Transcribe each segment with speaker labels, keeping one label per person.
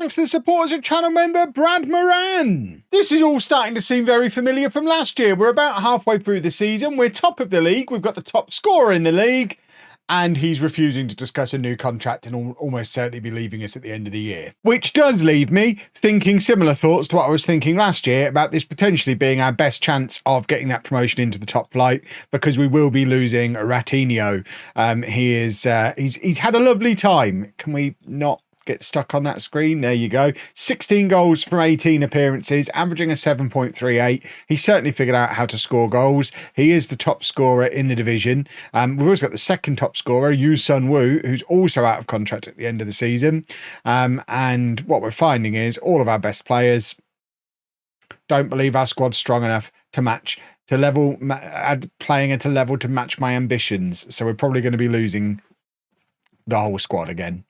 Speaker 1: thanks to the support as a channel member, Brad Moran. This is all starting to seem very familiar from last year. We're about halfway through the season. We're top of the league. We've got the top scorer in the league. And he's refusing to discuss a new contract and almost certainly be leaving us at the end of the year. Which does leave me thinking similar thoughts to what I was thinking last year about this potentially being our best chance of getting that promotion into the top flight, because we will be losing Ratinho. He's had a lovely time. Can we not get stuck on that screen? There you go. 16 goals from 18 appearances, averaging a 7.38. He certainly figured out how to score goals. He is the top scorer in the division. We've also got the second top scorer, Yu Sun Woo, who's also out of contract at the end of the season. And what we're finding is all of our best players don't believe our squad's strong enough to match, playing at a level to match my ambitions. So we're probably going to be losing the whole squad again.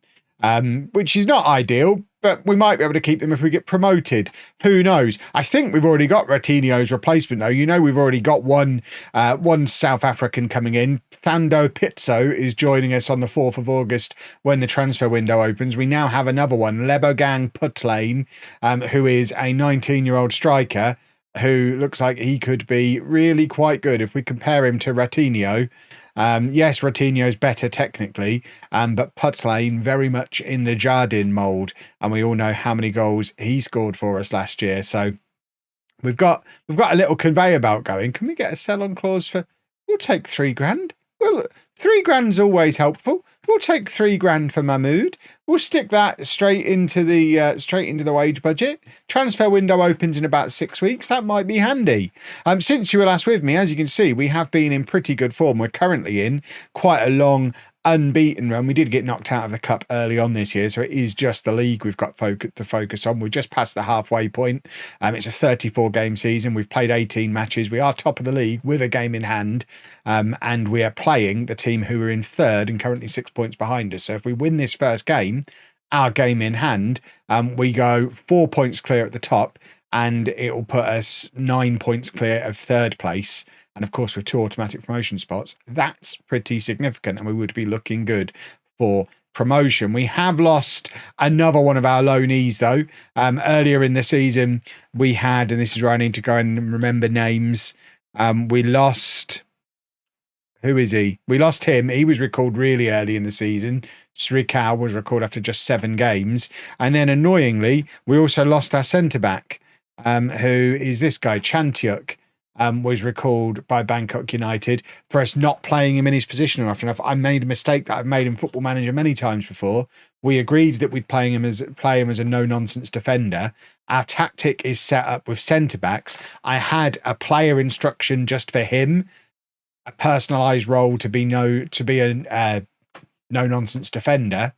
Speaker 1: Which is not ideal, but we might be able to keep them if we get promoted. Who knows? I think we've already got Ratinho's replacement, though. You know, we've already got one South African coming in. Thando Pitso is joining us on the 4th of August when the transfer window opens. We now have another one, Lebogang Putlane, who is a 19-year-old striker who looks like he could be really quite good if we compare him to Ratinho. Yes, Ratinho's better technically, but Putlane very much in the Jardine mould, and we all know how many goals he scored for us last year. So we've got a little conveyor belt going. Can we get a sell-on clause for? We'll take $3,000. Well, $3,000's always helpful. We'll take $3,000 for Mahmood. We'll stick that straight into the wage budget. Transfer window opens in about 6 weeks. That might be handy. Since you were last with me, as you can see, we have been in pretty good form. We're currently in quite a long unbeaten run. We did get knocked out of the cup early on this year, so it is just the league we've got to focus on. We're just past the halfway point. It's a 34-game season. We've played 18 matches. We are top of the league with a game in hand, and we are playing the team who are in third and currently 6 points behind us. So if we win this first game, our game in hand, we go 4 points clear at the top, and it will put us 9 points clear of third place. And of course, with 2 automatic promotion spots, that's pretty significant, and we would be looking good for promotion. We have lost another one of our loanees, though. Earlier in the season, we had, and this is where I need to go and remember names. We lost, who is he? We lost him. He was recalled really early in the season. Srikau was recalled after just 7 games. And then annoyingly, we also lost our centre-back, who is this guy, Chantyuk. Was recalled by Bangkok United for us not playing him in his position often enough. I made a mistake that I've made in Football Manager many times before. We agreed that we'd play him as a no-nonsense defender. Our tactic is set up with centre-backs. I had a player instruction just for him, a personalised role to be a no-nonsense defender,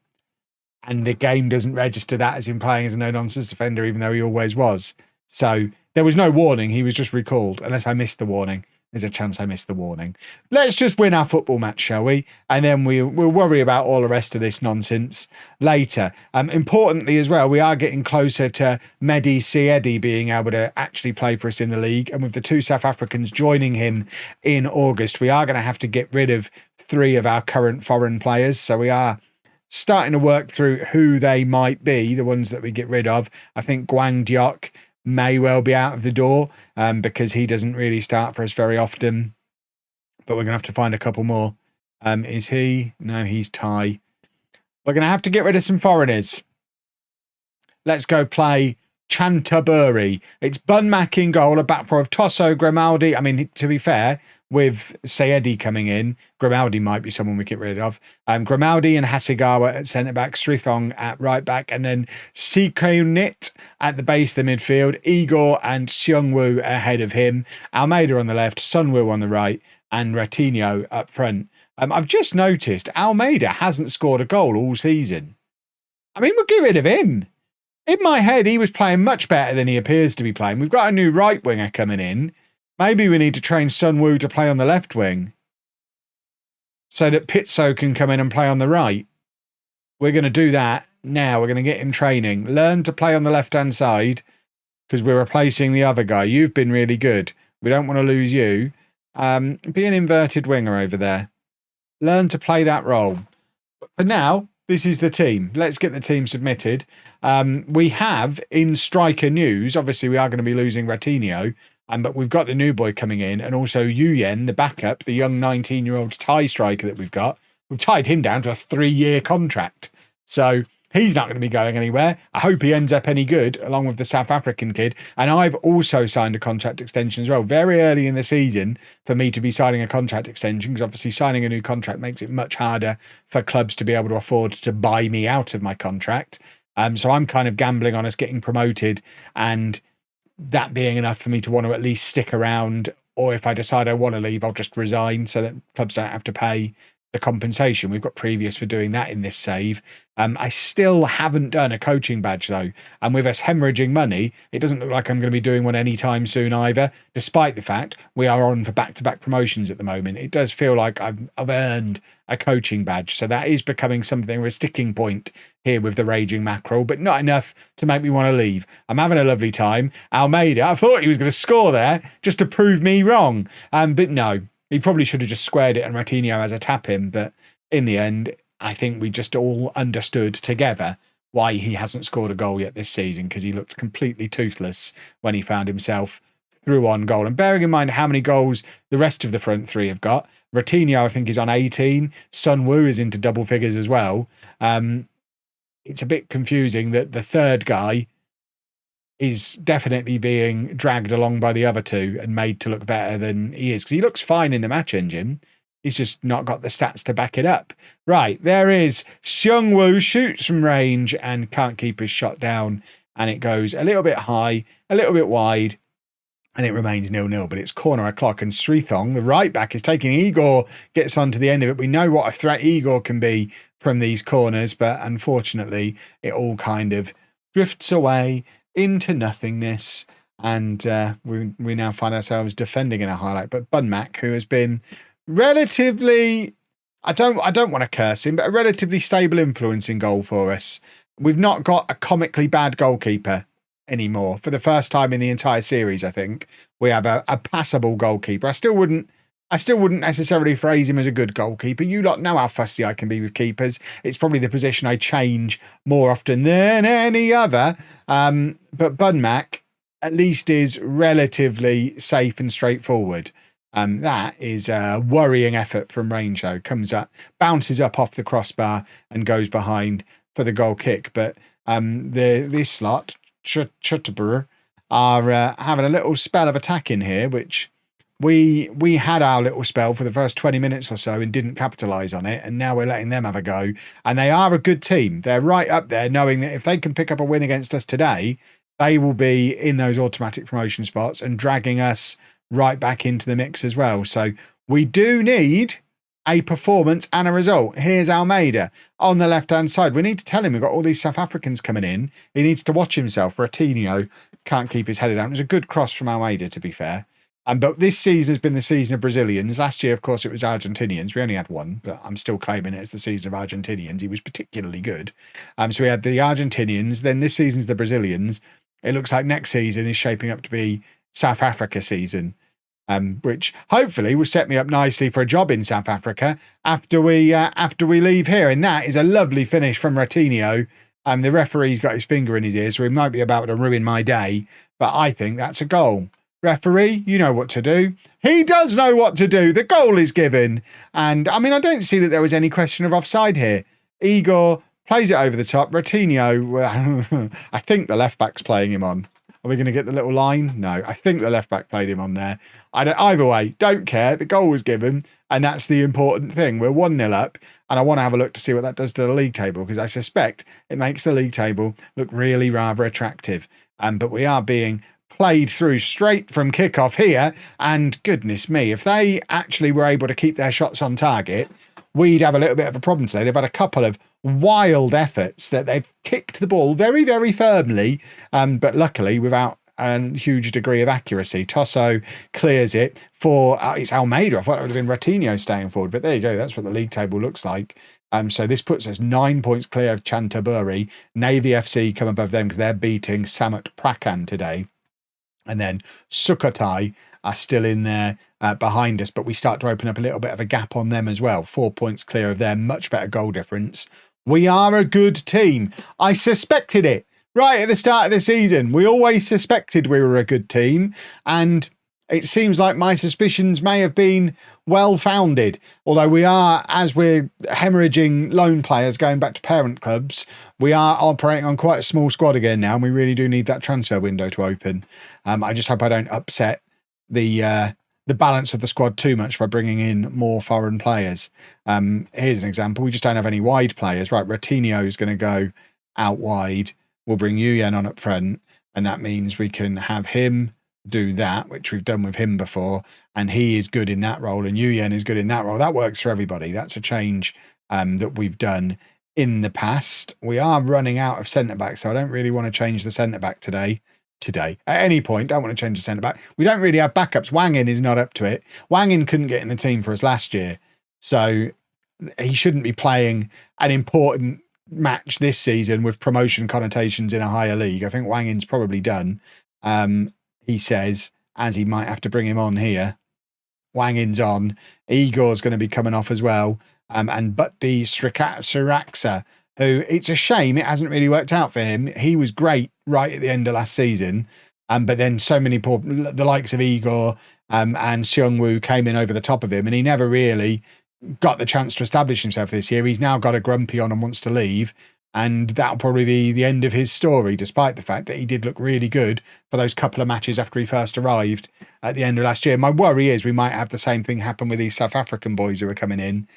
Speaker 1: and the game doesn't register that as him playing as a no-nonsense defender, even though he always was. So there was no warning. He was just recalled, unless I missed the warning. There's a chance I missed the warning. Let's just win our football match, shall we? And then we'll worry about all the rest of this nonsense later. Importantly as well, we are getting closer to Mehdi Siedi being able to actually play for us in the league. And with the 2 South Africans joining him in August, we are going to have to get rid of 3 of our current foreign players. So we are starting to work through who they might be, the ones that we get rid of. I think Guang Diok may well be out of the door because he doesn't really start for us very often. But we're going to have to find a couple more. Is he? No, he's Thai. We're going to have to get rid of some foreigners. Let's go play Chanthaburi. It's Bunmak in goal, a back four of Tosso, Grimaldi. I mean, to be fair, with Sayedi coming in, Grimaldi might be someone we get rid of. Grimaldi and Hasegawa at centre-back, Srithong at right-back, and then Sikonit at the base of the midfield, Igor and Seungwoo ahead of him, Almeida on the left, Sunwoo on the right, and Ratinho up front. I've just noticed Almeida hasn't scored a goal all season. I mean, we'll get rid of him. In my head, he was playing much better than he appears to be playing. We've got a new right winger coming in. Maybe we need to train Sunwoo to play on the left wing so that Pitso can come in and play on the right. We're going to do that now. We're going to get him training. Learn to play on the left-hand side because we're replacing the other guy. You've been really good. We don't want to lose you. Be an inverted winger over there. Learn to play that role. But for now, this is the team. Let's get the team submitted. We have in striker news, obviously we are going to be losing Ratinho, but we've got the new boy coming in, and also Yuyen, the backup, the young 19-year-old Thai striker that we've got. We've tied him down to a 3-year contract. So he's not going to be going anywhere. I hope he ends up any good, along with the South African kid. And I've also signed a contract extension as well, very early in the season for me to be signing a contract extension, because obviously signing a new contract makes it much harder for clubs to be able to afford to buy me out of my contract. So I'm kind of gambling on us getting promoted and that being enough for me to want to at least stick around. Or if I decide I want to leave, I'll just resign so that clubs don't have to pay the compensation. We've got previous for doing that in this save. I still haven't done a coaching badge though, and with us hemorrhaging money, it doesn't look like I'm going to be doing one anytime soon either, despite the fact we are on for back-to-back promotions at the moment. It does feel like I've earned a coaching badge, so that is becoming something of a sticking point here with the Raging Mackerel, but not enough to make me want to leave. I'm having a lovely time. Almeida, I thought he was going to score there just to prove me wrong, but no. He probably should have just squared it and Ratinho has a tap in, but in the end, I think we just all understood together why he hasn't scored a goal yet this season, because he looked completely toothless when he found himself through on goal. And bearing in mind how many goals the rest of the front three have got, Ratinho, I think, is on 18. Sun Woo is into double figures as well. It's a bit confusing that the third guy is definitely being dragged along by the other two and made to look better than he is, because he looks fine in the match engine. He's just not got the stats to back it up. Right, there is Seung Woo, shoots from range and can't keep his shot down, and it goes a little bit high, a little bit wide, and it remains 0-0, but it's corner o'clock, and Srithong, the right back, is taking Igor, gets onto the end of it. We know what a threat Igor can be from these corners, but unfortunately it all kind of drifts away into nothingness, and we now find ourselves defending in a highlight. But Bunmac, who has been relatively, I don't want to curse him, but a relatively stable influence in goal for us. We've not got a comically bad goalkeeper anymore. For the first time in the entire series, I think we have a passable goalkeeper. I still wouldn't necessarily phrase him as a good goalkeeper. You lot know how fussy I can be with keepers. It's probably the position I change more often than any other. But Bunmac at least is relatively safe and straightforward. That is a worrying effort from Rancho. Comes up, bounces up off the crossbar and goes behind for the goal kick. But this lot, Chanthaburi, are having a little spell of attack in here, which we had our little spell for the first 20 minutes or so and didn't capitalise on it, and now we're letting them have a go. And they are a good team. They're right up there, knowing that if they can pick up a win against us today, they will be in those automatic promotion spots and dragging us right back into the mix as well. So we do need a performance and a result. Here's Almeida on the left-hand side. We need to tell him we've got all these South Africans coming in. He needs to watch himself. Ratinho can't keep his head down. It was a good cross from Almeida, to be fair. But this season has been the season of Brazilians. Last year, of course, it was Argentinians. We only had one, but I'm still claiming it as the season of Argentinians. He was particularly good. So we had the Argentinians. Then this season's the Brazilians. It looks like next season is shaping up to be South Africa season, which hopefully will set me up nicely for a job in South Africa after we leave here. And that is a lovely finish from Ratinho. The referee's got his finger in his ear, so he might be about to ruin my day. But I think that's a goal. Referee, you know what to do. He does know what to do. The goal is given. And I mean, I don't see that there was any question of offside here. Igor plays it over the top. Ratinho, I think the left back's playing him on. Are we going to get the little line? No, I think the left back played him on there. Either way, don't care. The goal was given, and that's the important thing. We're 1-0 up, and I want to have a look to see what that does to the league table, because I suspect it makes the league table look really rather attractive. But we are being played through straight from kickoff here, and goodness me, if they actually were able to keep their shots on target, we'd have a little bit of a problem today. They've had a couple of wild efforts that they've kicked the ball very, very firmly, but luckily without a huge degree of accuracy. Tosso clears it for, it's Almeida. I thought it would have been Ratinho staying forward, but there you go. That's what the league table looks like. So this puts us 9 points clear of Chanthaburi. Navy FC come above them because they're beating Samut Prakan today. And then Sukhothai are still in there behind us, but we start to open up a little bit of a gap on them as well. 4 points clear of them, much better goal difference. We are a good team. I suspected it right at the start of the season. We always suspected we were a good team, and it seems like my suspicions may have been well-founded. Although we are, as we're hemorrhaging loan players going back to parent clubs, we are operating on quite a small squad again now, and we really do need that transfer window to open. I just hope I don't upset the balance of the squad too much by bringing in more foreign players. Here's an example. We just don't have any wide players. Right, Ratinho is going to go out wide. We'll bring Nguyen on up front, and that means we can have him do that, which we've done with him before, and he is good in that role, and Nguyen is good in that role. That works for everybody. That's a change that we've done in the past. We are running out of centre-back, so I don't really want to change the centre-back today. At any point, don't want to change the centre-back. We don't really have backups. Wang In is not up to it. Wang In couldn't get in the team for us last year, so he shouldn't be playing an important match this season with promotion connotations in a higher league. I think Wang In's probably done. He says, as he might have to bring him on here. Wang In's on. Igor's going to be coming off as well. And Butdi Sriraksa, who, it's a shame it hasn't really worked out for him. He was great right at the end of last season. But then so many the likes of Igor and Seung Woo came in over the top of him, and he never really got the chance to establish himself this year. He's now got a grumpy on and wants to leave. And that'll probably be the end of his story, despite the fact that he did look really good for those couple of matches after he first arrived at the end of last year. My worry is we might have the same thing happen with these South African boys who are coming in,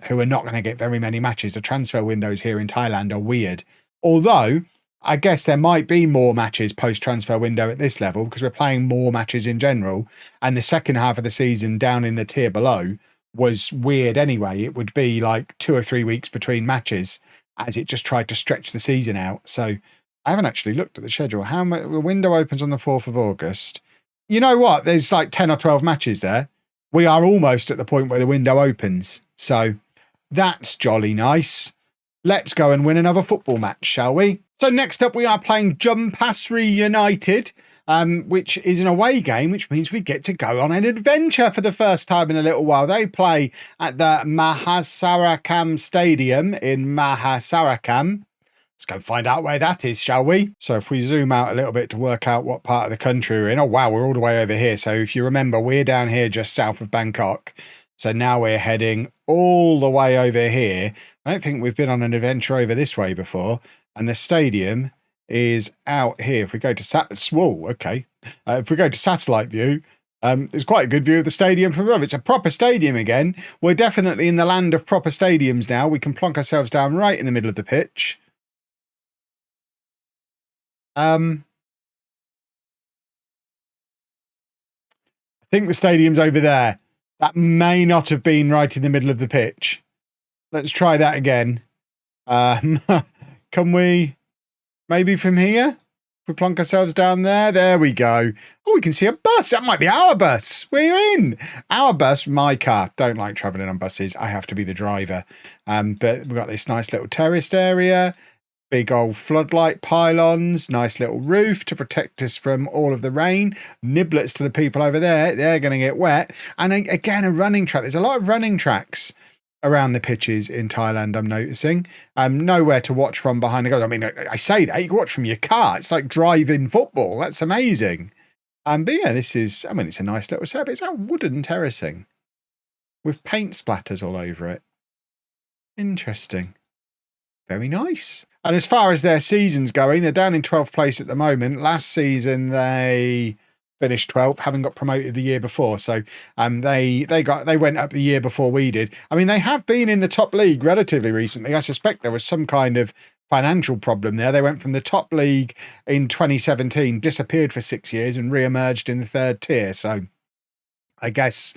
Speaker 1: who are not going to get very many matches. The transfer windows here in Thailand are weird. Although, I guess there might be more matches post-transfer window at this level because we're playing more matches in general. And the second half of the season down in the tier below was weird anyway. It would be like 2 or 3 weeks between matches, as it just tried to stretch the season out. So I haven't actually looked at the schedule. The window opens on the 4th of August. You know what? There's like 10 or 12 matches there. We are almost at the point where the window opens. So that's jolly nice. Let's go and win another football match, shall we? So next up, we are playing Chanthaburi United, which is an away game, which means we get to go on an adventure for the first time in a little while. They play at the Mahasarakam Stadium in Mahasarakam. Let's go find out where that is, shall we? So if we zoom out a little bit to work out what part of the country we're in. Oh, wow, we're all the way over here. So if you remember, we're down here just south of Bangkok. So now we're heading all the way over here. I don't think we've been on an adventure over this way before. And the stadium is out here. If we go to if we go to satellite view, there's quite a good view of the stadium from above. It's a proper stadium again. We're definitely in the land of proper stadiums now. We can plonk ourselves down right in the middle of the pitch. I think the stadium's over there. That may not have been right in the middle of the pitch. Let's try that again. Can we maybe from here? We plonk ourselves down there. There we go. Oh, we can see a bus. That might be our bus. We're in. Our bus, my car. Don't like travelling on buses. I have to be the driver. But we've got this nice little terraced area. Big old floodlight pylons. Nice little roof to protect us from all of the rain. Niblets to the people over there. They're going to get wet. And again, a running track. There's a lot of running tracks around the pitches in Thailand, I'm noticing. Nowhere to watch from behind the goal. I mean, I say that, you can watch from your car. It's like driving football. That's amazing. But yeah, this is, I mean, it's a nice little setup. It's a wooden terracing with paint splatters all over it. Interesting. Very nice. And as far as their season's going, they're down in 12th place at the moment. Last season, they finished 12th, having got promoted the year before. So they went up the year before we did. I mean, they have been in the top league relatively recently. I suspect there was some kind of financial problem there. They went from the top league in 2017, disappeared for 6 years and re-emerged in the 3rd tier. So I guess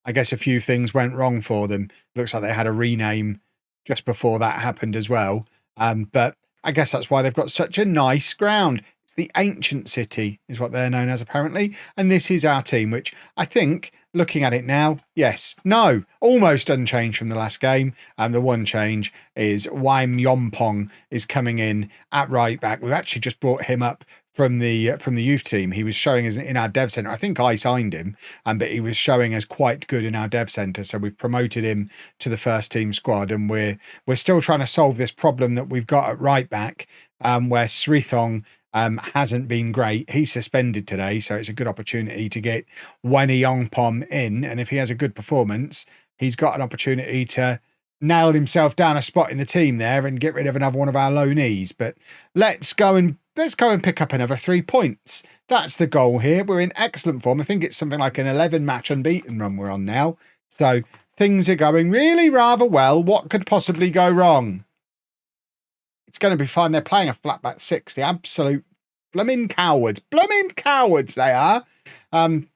Speaker 1: a few things went wrong for them. Looks like they had a rename just before that happened as well. But I guess that's why they've got such a nice ground. It's the Ancient City is what they're known as, apparently. And this is our team, which I think, looking at it now, yes, no, almost unchanged from the last game. The one change is Waim Yompong is coming in at right back. We've actually just brought him up from the youth team. He was showing us in our dev center. I think I signed him, but he was showing us quite good in our dev center. So we've promoted him to the first team squad, and we're still trying to solve this problem that we've got at right back, where Srithong hasn't been great. He's suspended today, so it's a good opportunity to get Wanyongpom in, and if he has a good performance, he's got an opportunity to nail himself down a spot in the team there and get rid of another one of our low knees. But let's go and pick up another 3 points. That's the goal here. We're in excellent form. I think it's something like an 11 match unbeaten run we're on now. So things are going really rather well. What could possibly go wrong? It's going to be fine. They're playing a flat back six. The absolute blooming cowards. Blooming cowards they are.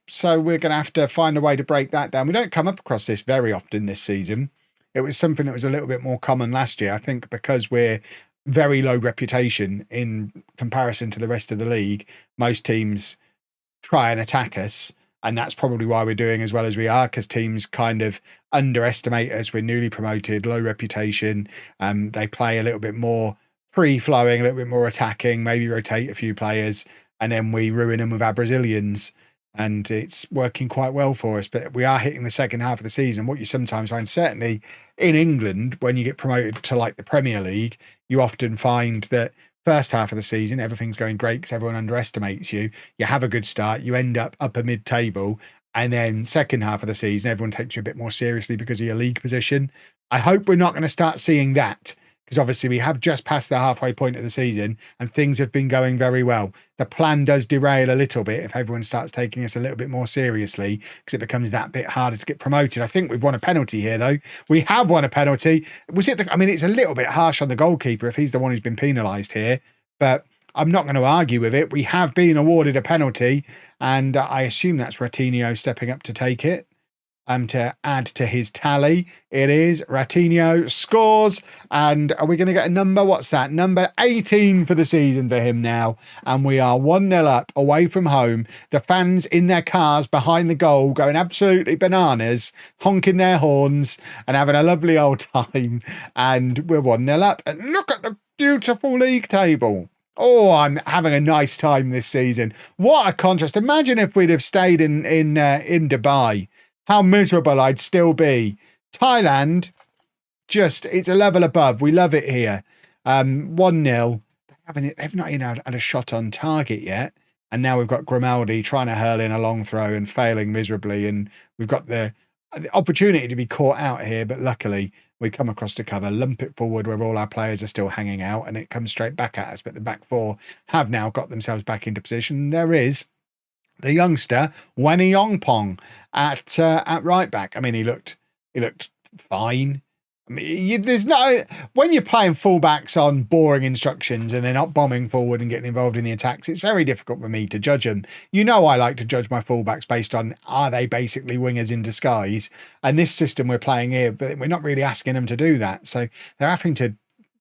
Speaker 1: So we're going to have to find a way to break that down. We don't come up across this very often this season. It was something that was a little bit more common last year. I think because we're very low reputation in comparison to the rest of the league, most teams try and attack us. And that's probably why we're doing as well as we are, because teams kind of underestimate us. We're newly promoted, low reputation. They play a little bit more free-flowing, a little bit more attacking, maybe rotate a few players, and then we ruin them with our Brazilians. And it's working quite well for us. But we are hitting the second half of the season. What you sometimes find, certainly in England, when you get promoted to like the Premier League, you often find that first half of the season, everything's going great because everyone underestimates you. You have a good start, you end up upper mid-table, and then second half of the season, everyone takes you a bit more seriously because of your league position. I hope we're not going to start seeing that, because obviously we have just passed the halfway point of the season and things have been going very well. The plan does derail a little bit if everyone starts taking us a little bit more seriously, because it becomes that bit harder to get promoted. I think we've won a penalty here, though. We have won a penalty. Was it? I mean, it's a little bit harsh on the goalkeeper if he's the one who's been penalised here, but I'm not going to argue with it. We have been awarded a penalty, and I assume that's Ratinho stepping up to take it. To add to his tally. It is Ratinho scores, and are we going to get a number? What's that? Number 18 for the season for him now, and we are 1-0 up away from home. The fans in their cars behind the goal going absolutely bananas, honking their horns and having a lovely old time, and we're 1-0 up. And look at the beautiful league table. Oh, I'm having a nice time this season. What a contrast. Imagine if we'd have stayed in Dubai. How miserable I'd still be. Thailand, just, it's a level above. We love it here. 1-0. They've not even had a shot on target yet. And now we've got Grimaldi trying to hurl in a long throw and failing miserably. And we've got the opportunity to be caught out here. But luckily, we come across the cover, lump it forward where all our players are still hanging out. And it comes straight back at us. But the back four have now got themselves back into position. There is the youngster, Wanyongpom, at right back. I mean, he looked fine. I mean, there's no, when you're playing fullbacks on boring instructions and they're not bombing forward and getting involved in the attacks, it's very difficult for me to judge them. You know, I like to judge my fullbacks based on, are they basically wingers in disguise? And this system we're playing here, but we're not really asking them to do that. So they're having to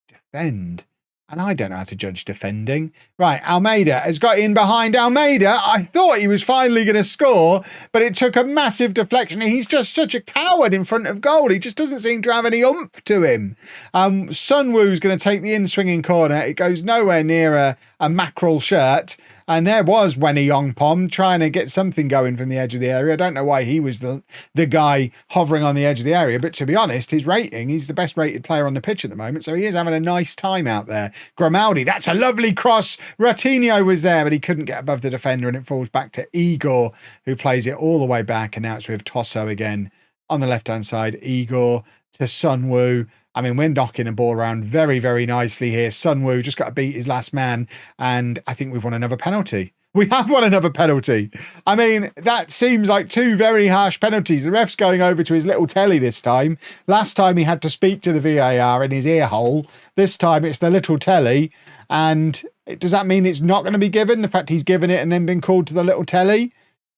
Speaker 1: defend. And I don't know how to judge defending. Right, Almeida has got in behind Almeida. I thought he was finally going to score, but it took a massive deflection. He's just such a coward in front of goal. He just doesn't seem to have any oomph to him. Sunwoo's going to take the in-swinging corner. It goes nowhere near a mackerel shirt. And there was Wanyongpom trying to get something going from the edge of the area. I don't know why he was the guy hovering on the edge of the area, but to be honest, his rating, he's the best rated player on the pitch at the moment, so he is having a nice time out there. Grimaldi, that's a lovely cross. Ratinho was there, but he couldn't get above the defender, and it falls back to Igor, who plays it all the way back, and now it's with Tosso again on the left-hand side. Igor to Sunwoo. I mean, we're knocking the ball around very, very nicely here. Sunwoo just got to beat his last man, and I think we've won another penalty. We have won another penalty. I mean, that seems like two very harsh penalties. The ref's going over to his little telly this time. Last time he had to speak to the VAR in his ear hole. This time it's the little telly. And does that mean it's not going to be given? The fact he's given it and then been called to the little telly?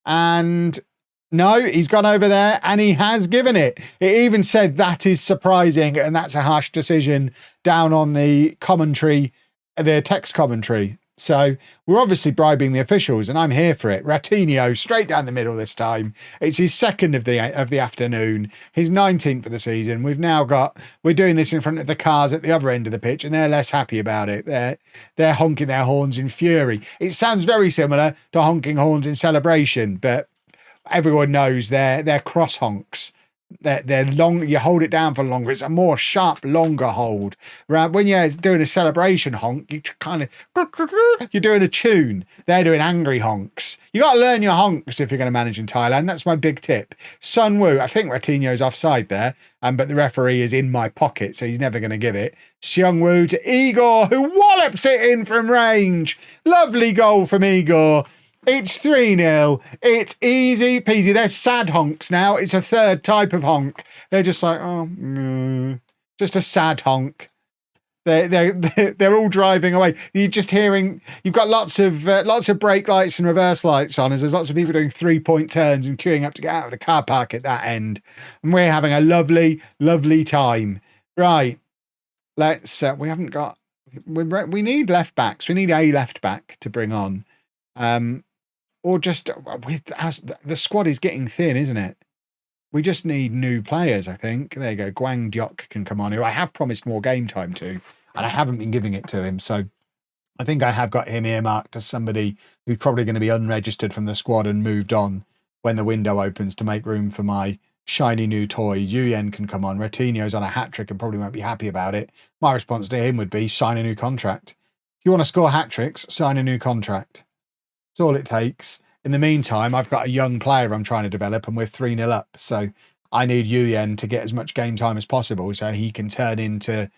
Speaker 1: And no, he's gone over there and he has given it. It even said that is surprising and that's a harsh decision down on the commentary, the text commentary. So we're obviously bribing the officials, and I'm here for it. Ratinho straight down the middle this time. It's his second of the afternoon, his 19th of the season. We're doing this in front of the cars at the other end of the pitch, and they're less happy about it. They're honking their horns in fury. It sounds very similar to honking horns in celebration, but everyone knows they're cross honks. They're long. You hold it down for longer. It's a more sharp, longer hold. Right when you're doing a celebration honk, you kind of you're doing a tune. They're doing angry honks. You got to learn your honks if you're going to manage in Thailand. That's my big tip. Sun Woo. I think Ratinho's offside there, but the referee is in my pocket, so he's never going to give it. Seung Woo to Igor, who wallops it in from range. Lovely goal from Igor. It's 3-0. It's easy peasy. They're sad honks now. It's a third type of honk. They're just like, just a sad honk. They're all driving away. You're just hearing. You've got lots of brake lights and reverse lights on, as there's lots of people doing 3-point turns and queuing up to get out of the car park at that end. And we're having a lovely, lovely time. Right. Let's. We haven't got. We need left backs. We need a left back to bring on. Or just the squad is getting thin, isn't it? We just need new players, I think. There you go. Gwang Diok can come on, who I have promised more game time to, and I haven't been giving it to him. So I think I have got him earmarked as somebody who's probably going to be unregistered from the squad and moved on when the window opens to make room for my shiny new toy. Yuyen can come on. Ratinho's on a hat-trick and probably won't be happy about it. My response to him would be sign a new contract. If you want to score hat-tricks, sign a new contract. That's all it takes. In the meantime, I've got a young player I'm trying to develop, and we're 3-0 up. So I need Yuyen to get as much game time as possible so he can turn into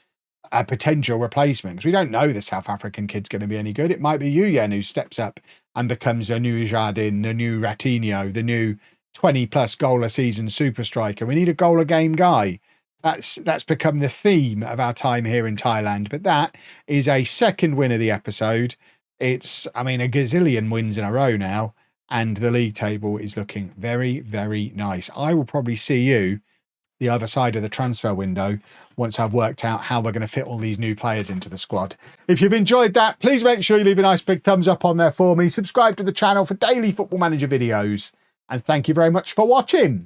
Speaker 1: a potential replacement. Because we don't know the South African kid's going to be any good. It might be Yuyen who steps up and becomes the new Jardine, the new Ratinho, the new 20-plus goal a season super striker. We need a goal a game guy. That's become the theme of our time here in Thailand. But that is a second win of the episode. It's, a gazillion wins in a row now, and the league table is looking very, very nice. I will probably see you the other side of the transfer window once I've worked out how we're going to fit all these new players into the squad. If you've enjoyed that, please make sure you leave a nice big thumbs up on there for me. Subscribe to the channel for daily Football Manager videos, and thank you very much for watching.